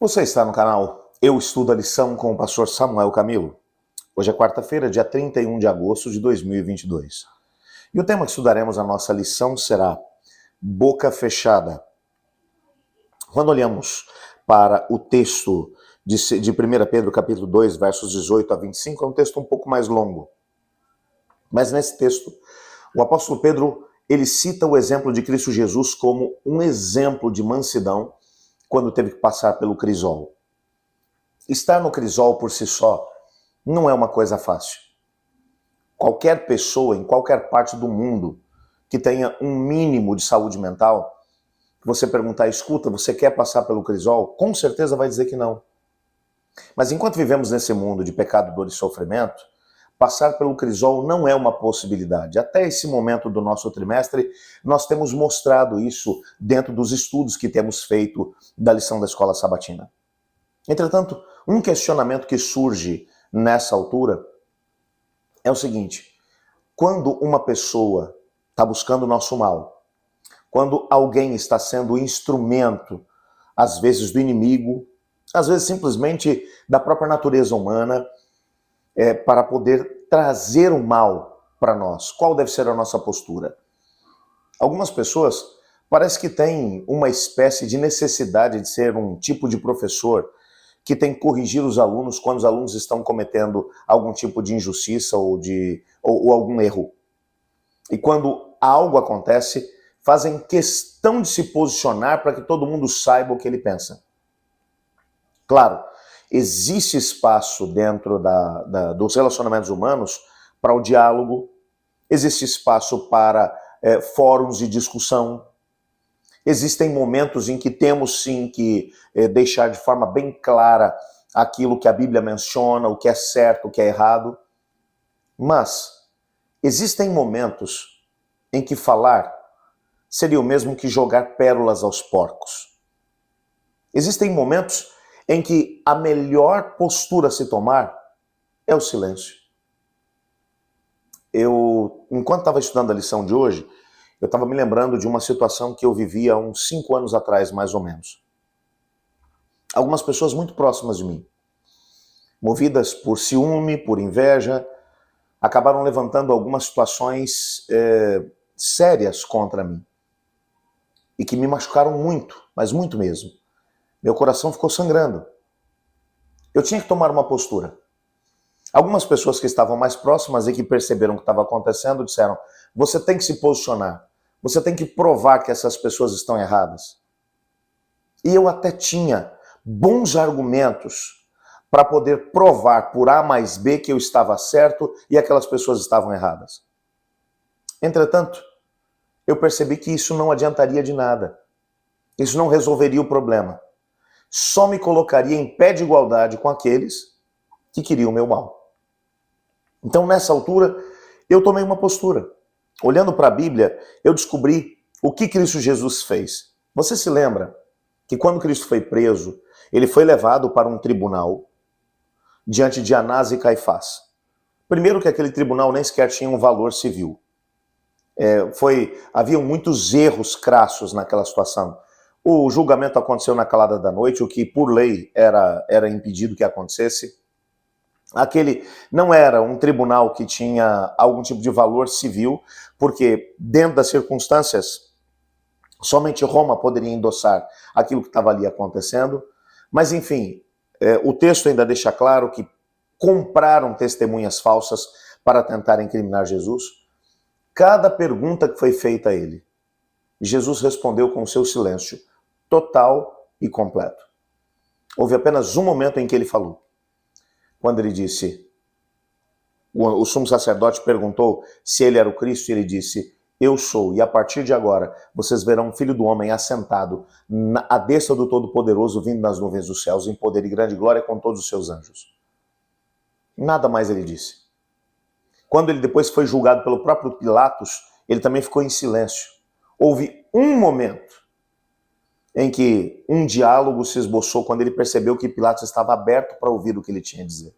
Você está no canal Eu Estudo a Lição com o pastor Samuel Camilo. Hoje é quarta-feira, dia 31 de agosto de 2022. E o tema que estudaremos na nossa lição será boca fechada. Quando olhamos para o texto de 1 Pedro capítulo 2, versos 18 a 25, é um texto um pouco mais longo. Mas nesse texto, o apóstolo Pedro, ele cita o exemplo de Cristo Jesus como um exemplo de mansidão quando teve que passar pelo crisol. Estar no crisol por si só não é uma coisa fácil. Qualquer pessoa em qualquer parte do mundo que tenha um mínimo de saúde mental, você perguntar, escuta, você quer passar pelo crisol? Com certeza vai dizer que não. Mas enquanto vivemos nesse mundo de pecado, dor e sofrimento, passar pelo crisol não é uma possibilidade. Até esse momento do nosso trimestre, nós temos mostrado isso dentro dos estudos que temos feito da lição da escola sabatina. Entretanto, um questionamento que surge nessa altura é o seguinte: quando uma pessoa está buscando o nosso mal, quando alguém está sendo instrumento, às vezes do inimigo, às vezes simplesmente da própria natureza humana, para poder trazer o mal para nós, qual deve ser a nossa postura? Algumas pessoas parece que têm uma espécie de necessidade de ser um tipo de professor que tem que corrigir os alunos quando os alunos estão cometendo algum tipo de injustiça ou algum erro. E quando algo acontece, fazem questão de se posicionar para que todo mundo saiba o que ele pensa. Claro, existe espaço dentro dos relacionamentos humanos para o diálogo, existe espaço para fóruns de discussão. Existem momentos em que temos sim que deixar de forma bem clara aquilo que a Bíblia menciona, o que é certo, o que é errado. Mas existem momentos em que falar seria o mesmo que jogar pérolas aos porcos. Existem momentos em que a melhor postura a se tomar é o silêncio. Enquanto estava estudando a lição de hoje, eu estava me lembrando de uma situação que eu vivia há uns 5 anos atrás, mais ou menos. Algumas pessoas muito próximas de mim, movidas por ciúme, por inveja, acabaram levantando algumas situações sérias contra mim. E que me machucaram muito, mas muito mesmo. Meu coração ficou sangrando. Eu tinha que tomar uma postura. Algumas pessoas que estavam mais próximas e que perceberam o que estava acontecendo disseram: você tem que se posicionar. Você tem que provar que essas pessoas estão erradas. E eu até tinha bons argumentos para poder provar por A mais B que eu estava certo e aquelas pessoas estavam erradas. Entretanto, eu percebi que isso não adiantaria de nada. Isso não resolveria o problema. Só me colocaria em pé de igualdade com aqueles que queriam o meu mal. Então, nessa altura, eu tomei uma postura. Olhando para a Bíblia, eu descobri o que Cristo Jesus fez. Você se lembra que quando Cristo foi preso, ele foi levado para um tribunal diante de Anás e Caifás. Primeiro que aquele tribunal nem sequer tinha um valor civil. Haviam muitos erros crassos naquela situação. O julgamento aconteceu na calada da noite, o que por lei era impedido que acontecesse. Aquele não era um tribunal que tinha algum tipo de valor civil, porque dentro das circunstâncias, somente Roma poderia endossar aquilo que estava ali acontecendo. Mas enfim, o texto ainda deixa claro que compraram testemunhas falsas para tentar incriminar Jesus. Cada pergunta que foi feita a ele, Jesus respondeu com seu silêncio total e completo. Houve apenas um momento em que ele falou. Quando ele disse, o sumo sacerdote perguntou se ele era o Cristo, e ele disse, eu sou, e a partir de agora vocês verão o Filho do Homem assentado à destra do Todo-Poderoso, vindo nas nuvens dos céus, em poder e grande glória com todos os seus anjos. Nada mais ele disse. Quando ele depois foi julgado pelo próprio Pilatos, ele também ficou em silêncio. Houve um momento em que um diálogo se esboçou quando ele percebeu que Pilatos estava aberto para ouvir o que ele tinha a dizer.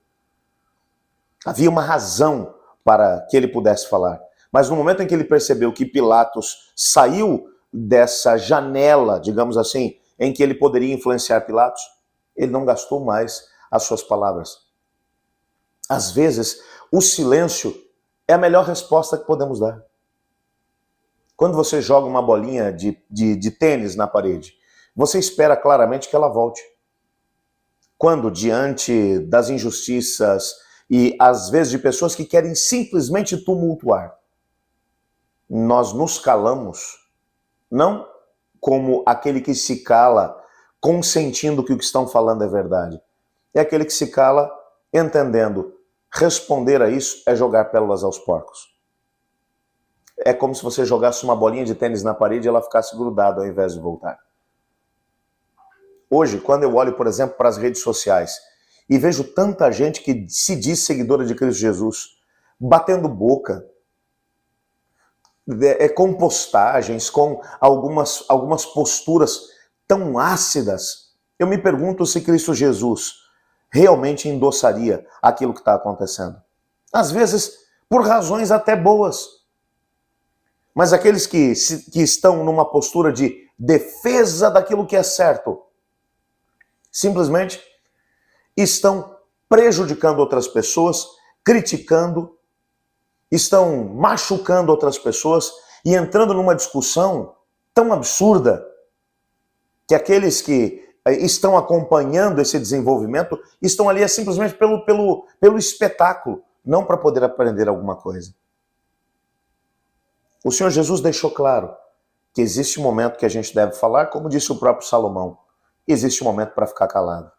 Havia uma razão para que ele pudesse falar. Mas no momento em que ele percebeu que Pilatos saiu dessa janela, digamos assim, em que ele poderia influenciar Pilatos, Ele não gastou mais as suas palavras. Às vezes, o silêncio é a melhor resposta que podemos dar. Quando você joga uma bolinha de tênis na parede, você espera claramente que ela volte. Quando, diante das injustiças e, às vezes, de pessoas que querem simplesmente tumultuar, nós nos calamos, não como aquele que se cala consentindo que o que estão falando é verdade. É aquele que se cala entendendo. Responder a isso é jogar pérolas aos porcos. É como se você jogasse uma bolinha de tênis na parede e ela ficasse grudada ao invés de voltar. Hoje, quando eu olho, por exemplo, para as redes sociais e vejo tanta gente que se diz seguidora de Cristo Jesus, batendo boca, com postagens, com algumas posturas tão ácidas, eu me pergunto se Cristo Jesus realmente endossaria aquilo que está acontecendo. Às vezes, por razões até boas. Mas aqueles que estão numa postura de defesa daquilo que é certo, simplesmente estão prejudicando outras pessoas, criticando, estão machucando outras pessoas e entrando numa discussão tão absurda que aqueles que estão acompanhando esse desenvolvimento estão ali simplesmente pelo espetáculo, não para poder aprender alguma coisa. O Senhor Jesus deixou claro que existe um momento que a gente deve falar, como disse o próprio Salomão, existe um momento para ficar calado.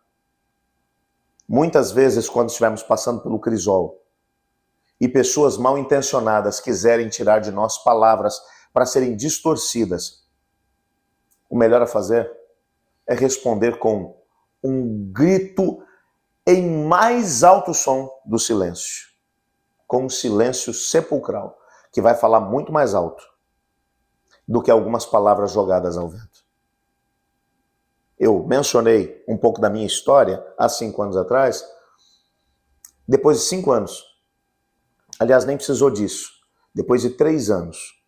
Muitas vezes, quando estivermos passando pelo crisol e pessoas mal intencionadas quiserem tirar de nós palavras para serem distorcidas, o melhor a fazer é responder com um grito em mais alto som do silêncio, com um silêncio sepulcral, que vai falar muito mais alto do que algumas palavras jogadas ao vento. Eu mencionei um pouco da minha história há 5 anos atrás. Depois de 5 anos, aliás, nem precisou disso, depois de 3 anos,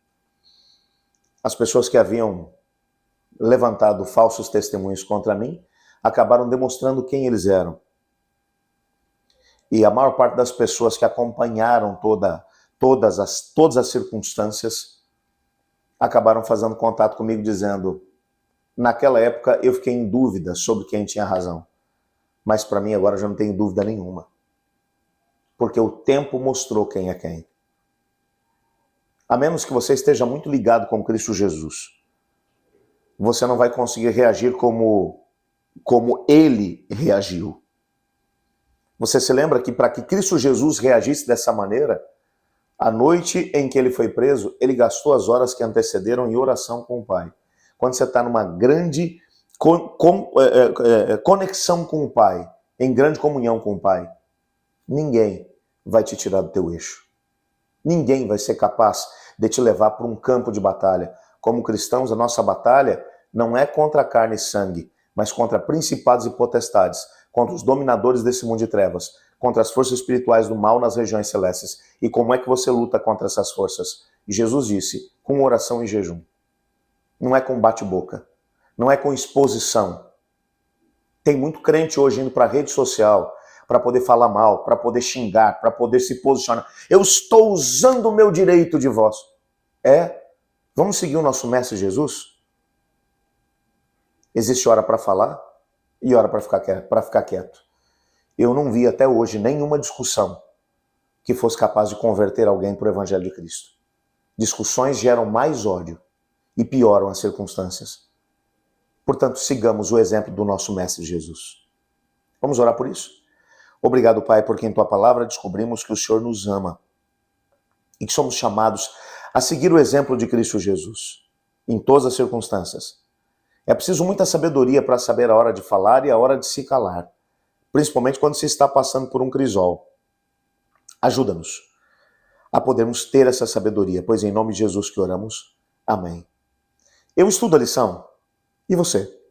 as pessoas que haviam levantado falsos testemunhos contra mim acabaram demonstrando quem eles eram. E a maior parte das pessoas que acompanharam todas as circunstâncias acabaram fazendo contato comigo dizendo: naquela época eu fiquei em dúvida sobre quem tinha razão, mas para mim agora já não tenho dúvida nenhuma, porque o tempo mostrou quem é quem. A menos que você esteja muito ligado com Cristo Jesus, você não vai conseguir reagir como ele reagiu. Você se lembra que para que Cristo Jesus reagisse dessa maneira, a noite em que ele foi preso, ele gastou as horas que antecederam em oração com o Pai. Quando você está numa grande conexão com o Pai, em grande comunhão com o Pai, ninguém vai te tirar do teu eixo. Ninguém vai ser capaz de te levar para um campo de batalha. Como cristãos, a nossa batalha não é contra carne e sangue, mas contra principados e potestades, contra os dominadores desse mundo de trevas, contra as forças espirituais do mal nas regiões celestes. E como é que você luta contra essas forças? Jesus disse, com oração e jejum. Não é com bate-boca, não é com exposição. Tem muito crente hoje indo para a rede social para poder falar mal, para poder xingar, para poder se posicionar. Eu estou usando o meu direito de voz. Vamos seguir o nosso mestre Jesus? Existe hora para falar e hora para ficar quieto. Eu não vi até hoje nenhuma discussão que fosse capaz de converter alguém para o Evangelho de Cristo. Discussões geram mais ódio e pioram as circunstâncias. Portanto, sigamos o exemplo do nosso mestre Jesus. Vamos orar por isso? Obrigado, Pai, porque em Tua palavra descobrimos que o Senhor nos ama e que somos chamados a seguir o exemplo de Cristo Jesus em todas as circunstâncias. É preciso muita sabedoria para saber a hora de falar e a hora de se calar, principalmente quando se está passando por um crisol. Ajuda-nos a podermos ter essa sabedoria, pois em nome de Jesus que oramos. Amém. Eu estudo a lição. E você?